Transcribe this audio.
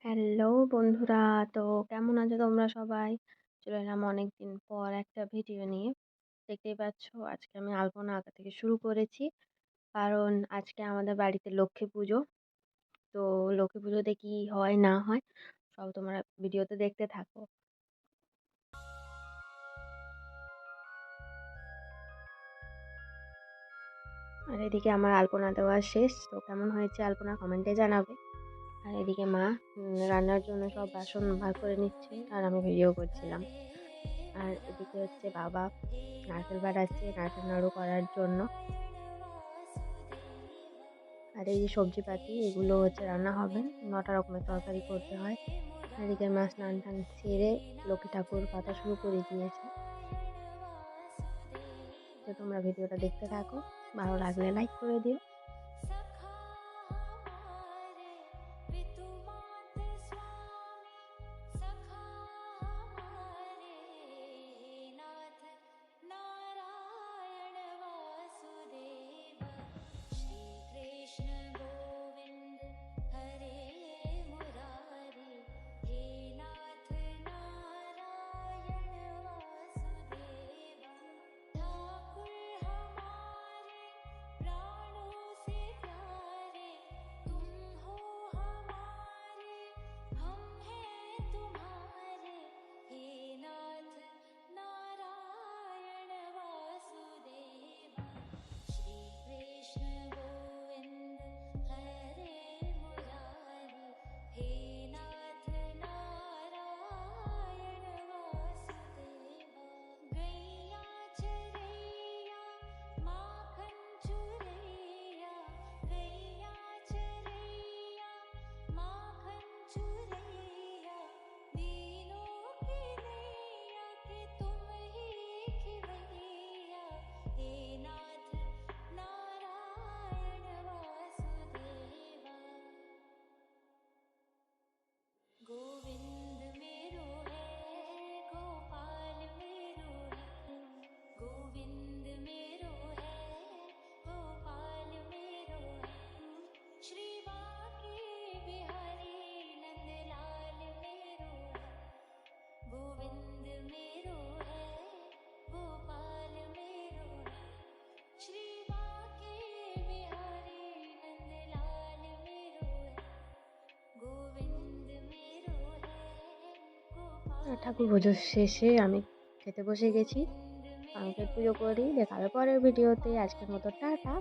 Hello বন্ধুরা, তো কেমন আছো তোমরা সবাই? চলে এলাম অনেকদিন পর একটা ভিডিও নিয়ে। দেখতেই পাচ্ছ আজকে আমি আলপনা আঁকা থেকে শুরু করেছি। কারণ আজকে আমাদের বাড়িতে লক্ষ্মী পুজো। তো লক্ষ্মী পুজোতে কি হয় না হয় সব তোমরা ভিডিওতে দেখতে থাকো। আর এদিকে আমার আলপনা দেওয়া শেষ। তো কেমন হয়েছে আলপনা কমেন্টে জানাবে। আর এদিকে মা রান্নার জন্য সব বাসন বার করে নিচ্ছে আর আমি ভিডিও করছিলাম। আর এদিকে হচ্ছে বাবা নারকেল বাড়াচ্ছে নারকেল নাড়ু করার জন্য। আর এই যে সবজিপাতি এগুলো হচ্ছে রান্না হবে, 9টা রকমের তরকারি করতে হয়। আর এদিকে মা স্নান টান সেরে লক্ষ্মী ঠাকুর কথা শুরু করে দিয়েছে। তো তোমরা ভিডিওটা দেখতে থাকো, ভালো লাগলে লাইক করে দিও। गोविंद मेरो है गोपाल मेरो है गोविंद मेरो है गोपाल मेरो है श्री बांके बिहारी नंदलाल मेरो है गोविंद मेरो है गोपाल मेरो है श्री बांके बिहारी नंदलाल मेरो है गोविंद मेरो है ঠাকুর পুজো শেষে আমি খেতে বসে গেছি। আমি পুজো করি, দেখা হবে পরের ভিডিওতে। আজকের মতো টাটা।